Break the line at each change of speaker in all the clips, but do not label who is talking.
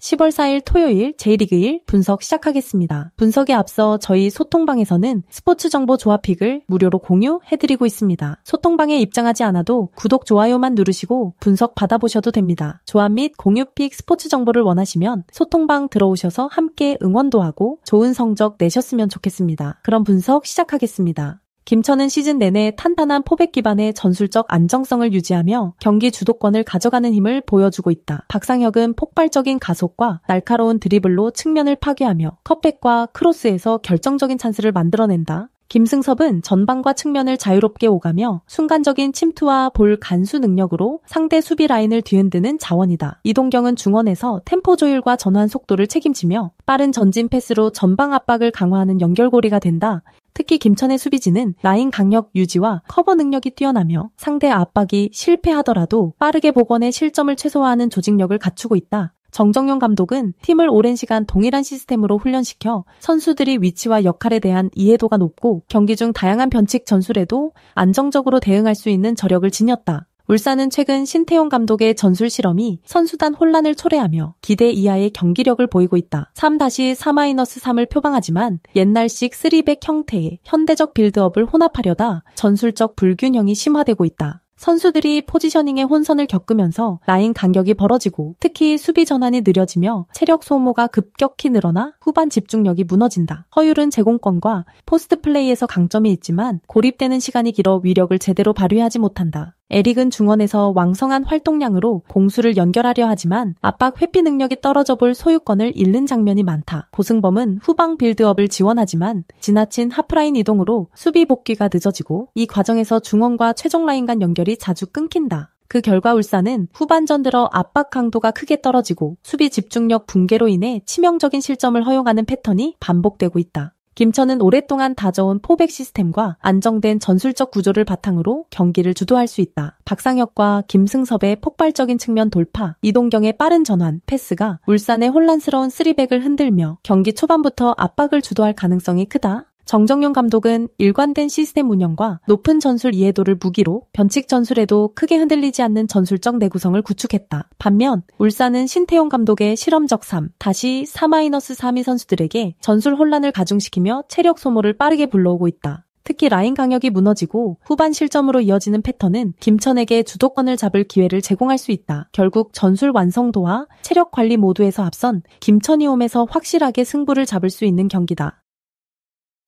10월 4일 토요일 J리그 1 분석 시작하겠습니다. 분석에 앞서 저희 소통방에서는 스포츠 정보 조합픽을 무료로 공유해드리고 있습니다. 소통방에 입장하지 않아도 구독, 좋아요만 누르시고 분석 받아보셔도 됩니다. 조합 및 공유픽 스포츠 정보를 원하시면 소통방 들어오셔서 함께 응원도 하고 좋은 성적 내셨으면 좋겠습니다. 그럼 분석 시작하겠습니다. 김천은 시즌 내내 탄탄한 포백 기반의 전술적 안정성을 유지하며 경기 주도권을 가져가는 힘을 보여주고 있다. 박상혁은 폭발적인 가속과 날카로운 드리블로 측면을 파괴하며 컵백과 크로스에서 결정적인 찬스를 만들어낸다. 김승섭은 전방과 측면을 자유롭게 오가며 순간적인 침투와 볼 간수 능력으로 상대 수비 라인을 뒤흔드는 자원이다. 이동경은 중원에서 템포 조율과 전환 속도를 책임지며 빠른 전진 패스로 전방 압박을 강화하는 연결고리가 된다. 특히 김천의 수비진은 라인 강력 유지와 커버 능력이 뛰어나며 상대 압박이 실패하더라도 빠르게 복원해 실점을 최소화하는 조직력을 갖추고 있다. 정정용 감독은 팀을 오랜 시간 동일한 시스템으로 훈련시켜 선수들이 위치와 역할에 대한 이해도가 높고 경기 중 다양한 변칙 전술에도 안정적으로 대응할 수 있는 저력을 지녔다. 울산은 최근 신태용 감독의 전술 실험이 선수단 혼란을 초래하며 기대 이하의 경기력을 보이고 있다. 3-4-3을 표방하지만 옛날식 3백 형태의 현대적 빌드업을 혼합하려다 전술적 불균형이 심화되고 있다. 선수들이 포지셔닝의 혼선을 겪으면서 라인 간격이 벌어지고 특히 수비 전환이 느려지며 체력 소모가 급격히 늘어나 후반 집중력이 무너진다. 허율은 제공권과 포스트 플레이에서 강점이 있지만 고립되는 시간이 길어 위력을 제대로 발휘하지 못한다. 에릭은 중원에서 왕성한 활동량으로 공수를 연결하려 하지만 압박 회피 능력이 떨어져 볼 소유권을 잃는 장면이 많다. 고승범은 후방 빌드업을 지원하지만 지나친 하프라인 이동으로 수비 복귀가 늦어지고 이 과정에서 중원과 최종 라인 간 연결이 자주 끊긴다. 그 결과 울산은 후반전 들어 압박 강도가 크게 떨어지고 수비 집중력 붕괴로 인해 치명적인 실점을 허용하는 패턴이 반복되고 있다. 김천은 오랫동안 다져온 포백 시스템과 안정된 전술적 구조를 바탕으로 경기를 주도할 수 있다. 박상혁과 김승섭의 폭발적인 측면 돌파, 이동경의 빠른 전환, 패스가 울산의 혼란스러운 3백을 흔들며 경기 초반부터 압박을 주도할 가능성이 크다. 정정용 감독은 일관된 시스템 운영과 높은 전술 이해도를 무기로 변칙 전술에도 크게 흔들리지 않는 전술적 내구성을 구축했다. 반면 울산은 신태용 감독의 실험적 3-4-3이 선수들에게 전술 혼란을 가중시키며 체력 소모를 빠르게 불러오고 있다. 특히 라인 강력이 무너지고 후반 실점으로 이어지는 패턴은 김천에게 주도권을 잡을 기회를 제공할 수 있다. 결국 전술 완성도와 체력 관리 모두에서 앞선 김천이 홈에서 확실하게 승부를 잡을 수 있는 경기다.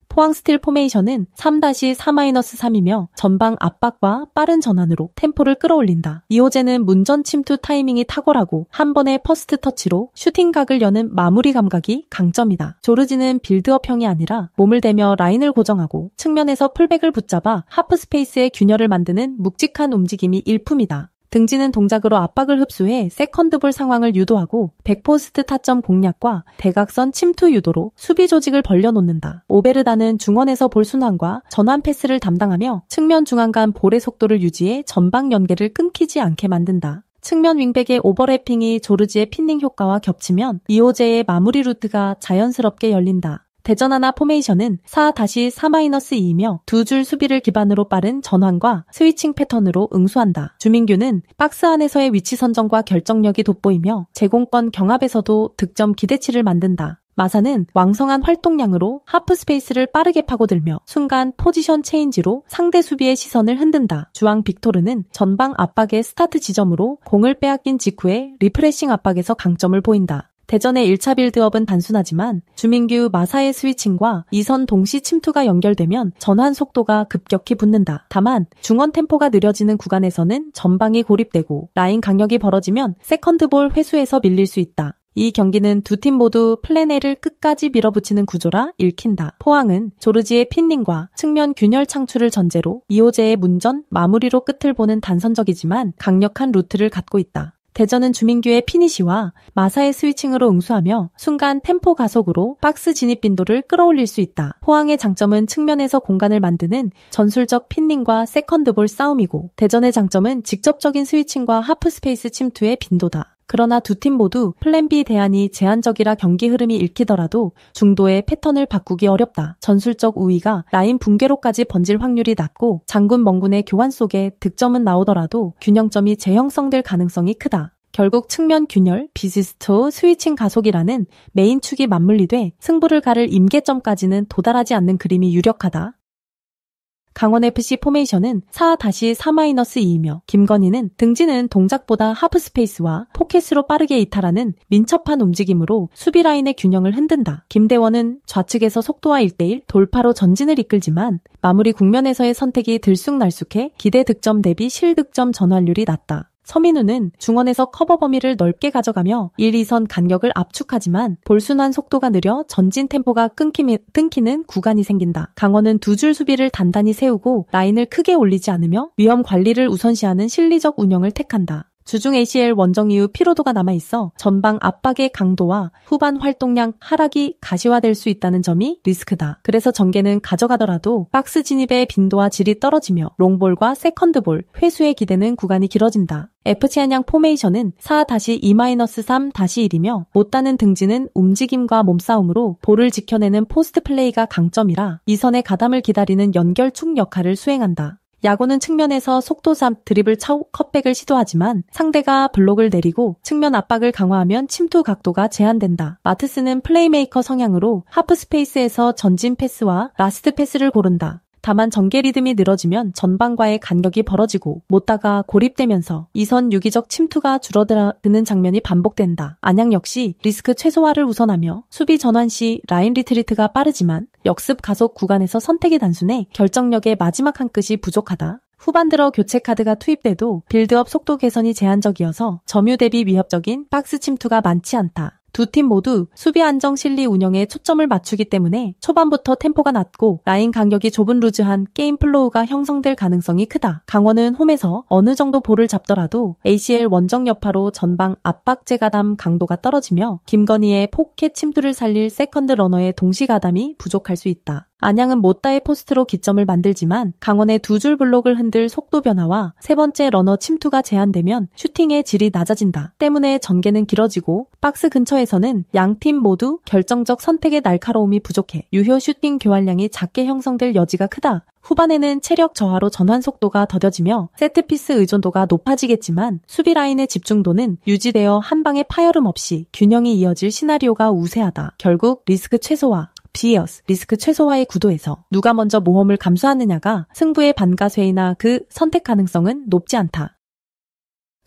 포항 스틸 포메이션은 3-4-3이며 전방 압박과 빠른 전환으로 템포를 끌어올린다. 이호재는 문전 침투 타이밍이 탁월하고 한 번의 퍼스트 터치로 슈팅각을 여는 마무리 감각이 강점이다. 조르지는 빌드업형이 아니라 몸을 대며 라인을 고정하고 측면에서 풀백을 붙잡아 하프 스페이스의 균열을 만드는 묵직한 움직임이 일품이다. 등지는 동작으로 압박을 흡수해 세컨드볼 상황을 유도하고 백포스트 타점 공략과 대각선 침투 유도로 수비 조직을 벌려놓는다. 오베르다는 중원에서 볼 순환과 전환 패스를 담당하며 측면 중앙 간 볼의 속도를 유지해 전방 연계를 끊기지 않게 만든다. 측면 윙백의 오버래핑이 조르지의 핀닝 효과와 겹치면 이호재의 마무리 루트가 자연스럽게 열린다. 대전 하나 포메이션은 4-4-2이며 두 줄 수비를 기반으로 빠른 전환과 스위칭 패턴으로 응수한다. 주민규는 박스 안에서의 위치 선정과 결정력이 돋보이며 제공권 경합에서도 득점 기대치를 만든다. 마사는 왕성한 활동량으로 하프 스페이스를 빠르게 파고들며 순간 포지션 체인지로 상대 수비의 시선을 흔든다. 주앙 빅토르는 전방 압박의 스타트 지점으로 공을 빼앗긴 직후에 리프레싱 압박에서 강점을 보인다. 대전의 1차 빌드업은 단순하지만 주민규 마사의 스위칭과 2선 동시 침투가 연결되면 전환 속도가 급격히 붙는다. 다만 중원 템포가 느려지는 구간에서는 전방이 고립되고 라인 강력이 벌어지면 세컨드볼 회수에서 밀릴 수 있다. 이 경기는 두 팀 모두 플랜 A를 끝까지 밀어붙이는 구조라 읽힌다. 포항은 조르지의 핀닝과 측면 균열 창출을 전제로 이호재의 문전, 마무리로 끝을 보는 단선적이지만 강력한 루트를 갖고 있다. 대전은 주민규의 피니시와 마사의 스위칭으로 응수하며 순간 템포 가속으로 박스 진입 빈도를 끌어올릴 수 있다. 포항의 장점은 측면에서 공간을 만드는 전술적 핀닝과 세컨드볼 싸움이고 대전의 장점은 직접적인 스위칭과 하프 스페이스 침투의 빈도다. 그러나 두 팀 모두 플랜 B 대안이 제한적이라 경기 흐름이 읽히더라도 중도의 패턴을 바꾸기 어렵다. 전술적 우위가 라인 붕괴로까지 번질 확률이 낮고 장군 멍군의 교환 속에 득점은 나오더라도 균형점이 재형성될 가능성이 크다. 결국 측면 균열, 비시스토 스위칭 가속이라는 메인 축이 맞물리돼 승부를 가를 임계점까지는 도달하지 않는 그림이 유력하다. 강원FC 포메이션은 4-4-2이며 김건희는 등지는 동작보다 하프스페이스와 포켓으로 빠르게 이탈하는 민첩한 움직임으로 수비 라인의 균형을 흔든다. 김대원은 좌측에서 속도와 1대1 돌파로 전진을 이끌지만 마무리 국면에서의 선택이 들쑥날쑥해 기대 득점 대비 실득점 전환율이 낮다. 서민우는 중원에서 커버 범위를 넓게 가져가며 1, 2선 간격을 압축하지만 볼순환 속도가 느려 전진 템포가 끊기는 구간이 생긴다. 강원은 두 줄 수비를 단단히 세우고 라인을 크게 올리지 않으며 위험 관리를 우선시하는 실리적 운영을 택한다. 주중 ACL 원정 이후 피로도가 남아있어 전방 압박의 강도와 후반 활동량 하락이 가시화될 수 있다는 점이 리스크다. 그래서 전개는 가져가더라도 박스 진입의 빈도와 질이 떨어지며 롱볼과 세컨드볼, 회수에 기대는 구간이 길어진다. FC 한양 포메이션은 4-2-3-1이며 못다는 등지는 움직임과 몸싸움으로 볼을 지켜내는 포스트 플레이가 강점이라 이선의 가담을 기다리는 연결축 역할을 수행한다. 야구는 측면에서 속도삼 드리블 컷백을 시도하지만 상대가 블록을 내리고 측면 압박을 강화하면 침투 각도가 제한된다. 마트스는 플레이메이커 성향으로 하프스페이스에서 전진 패스와 라스트 패스를 고른다. 다만 전개 리듬이 늘어지면 전방과의 간격이 벌어지고 못다가 고립되면서 이선 유기적 침투가 줄어드는 장면이 반복된다. 안양 역시 리스크 최소화를 우선하며 수비 전환 시 라인 리트리트가 빠르지만 역습 가속 구간에서 선택이 단순해 결정력의 마지막 한 끗이 부족하다. 후반 들어 교체 카드가 투입돼도 빌드업 속도 개선이 제한적이어서 점유 대비 위협적인 박스 침투가 많지 않다. 두 팀 모두 수비 안정 실리 운영에 초점을 맞추기 때문에 초반부터 템포가 낮고 라인 간격이 좁은 루즈한 게임 플로우가 형성될 가능성이 크다. 강원은 홈에서 어느 정도 볼을 잡더라도 ACL 원정 여파로 전방 압박 재가담 강도가 떨어지며 김건희의 포켓 침투를 살릴 세컨드 러너의 동시 가담이 부족할 수 있다. 안양은 못다의 포스트로 기점을 만들지만 강원의 두 줄 블록을 흔들 속도 변화와 세 번째 러너 침투가 제한되면 슈팅의 질이 낮아진다. 때문에 전개는 길어지고 박스 근처에서는 양팀 모두 결정적 선택의 날카로움이 부족해 유효 슈팅 교환량이 작게 형성될 여지가 크다. 후반에는 체력 저하로 전환 속도가 더뎌지며 세트피스 의존도가 높아지겠지만 수비 라인의 집중도는 유지되어 한 방의 파열음 없이 균형이 이어질 시나리오가 우세하다. 결국 리스크 최소화 리스크 최소화의 구도에서 누가 먼저 모험을 감수하느냐가 승부의 반가쇠이나 그 선택 가능성은 높지 않다.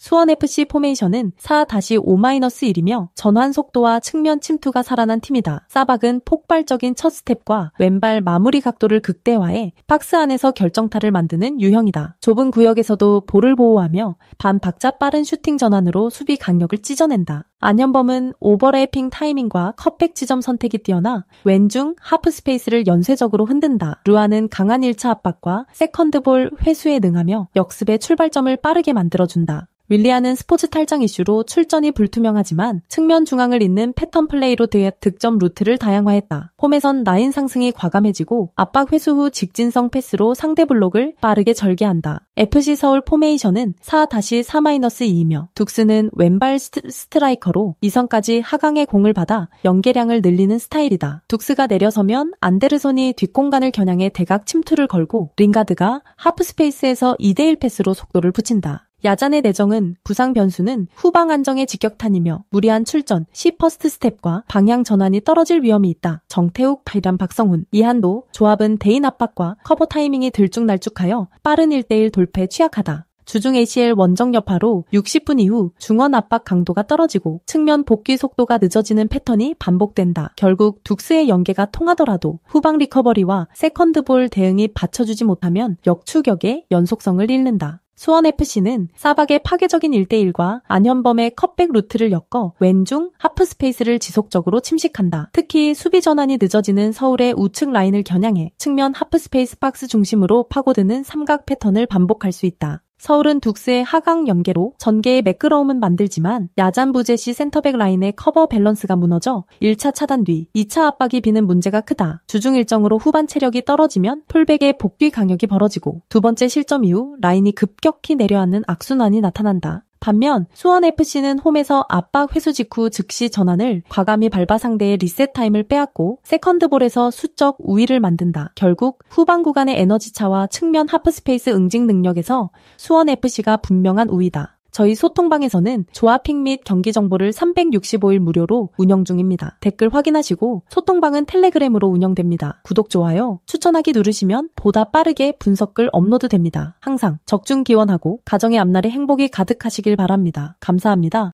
수원FC 포메이션은 4-5-1이며 전환 속도와 측면 침투가 살아난 팀이다. 사박은 폭발적인 첫 스텝과 왼발 마무리 각도를 극대화해 박스 안에서 결정타를 만드는 유형이다. 좁은 구역에서도 볼을 보호하며 반박자 빠른 슈팅 전환으로 수비 강력을 찢어낸다. 안현범은 오버래핑 타이밍과 컷백 지점 선택이 뛰어나 왼중 하프 스페이스를 연쇄적으로 흔든다. 루아는 강한 1차 압박과 세컨드볼 회수에 능하며 역습의 출발점을 빠르게 만들어준다. 윌리안은 스포츠 탈장 이슈로 출전이 불투명하지만 측면 중앙을 잇는 패턴 플레이로 득점 루트를 다양화했다. 홈에선 라인 상승이 과감해지고 압박 회수 후 직진성 패스로 상대 블록을 빠르게 절개한다. FC 서울 포메이션은 4-3-2이며 둑스는 왼발 스트라이커로 2선까지 하강의 공을 받아 연계량을 늘리는 스타일이다. 둑스가 내려서면 안데르손이 뒷공간을 겨냥해 대각 침투를 걸고 링가드가 하프스페이스에서 2대1 패스로 속도를 붙인다. 야잔의 내정은 부상 변수는 후방 안정의 직격탄이며 무리한 출전, 퍼스트 스텝과 방향 전환이 떨어질 위험이 있다. 정태욱, 박성훈, 이한도 조합은 대인 압박과 커버 타이밍이 들쭉날쭉하여 빠른 1대1 돌패에 취약하다. 주중 ACL 원정 여파로 60분 이후 중원 압박 강도가 떨어지고 측면 복귀 속도가 늦어지는 패턴이 반복된다. 결국 둑스의 연계가 통하더라도 후방 리커버리와 세컨드볼 대응이 받쳐주지 못하면 역추격의 연속성을 잃는다. 수원FC는 사박의 파괴적인 1대1과 안현범의 컷백 루트를 엮어 왼중 하프스페이스를 지속적으로 침식한다. 특히 수비 전환이 늦어지는 서울의 우측 라인을 겨냥해 측면 하프스페이스 박스 중심으로 파고드는 삼각 패턴을 반복할 수 있다. 서울은 둑스의 하강 연계로 전개의 매끄러움은 만들지만 야잔 부재 시 센터백 라인의 커버 밸런스가 무너져 1차 차단 뒤 2차 압박이 비는 문제가 크다. 주중 일정으로 후반 체력이 떨어지면 풀백의 복귀 강력이 벌어지고 두 번째 실점 이후 라인이 급격히 내려앉는 악순환이 나타난다. 반면 수원FC는 홈에서 압박 회수 직후 즉시 전환을 과감히 밟아 상대의 리셋 타임을 빼앗고 세컨드볼에서 수적 우위를 만든다. 결국 후반 구간의 에너지 차와 측면 하프스페이스 응징 능력에서 수원FC가 분명한 우위다. 저희 소통방에서는 조합픽 및 경기 정보를 365일 무료로 운영 중입니다. 댓글 확인하시고 소통방은 텔레그램으로 운영됩니다. 구독, 좋아요, 추천하기 누르시면 보다 빠르게 분석글 업로드됩니다. 항상 적중 기원하고 가정의 앞날에 행복이 가득하시길 바랍니다. 감사합니다.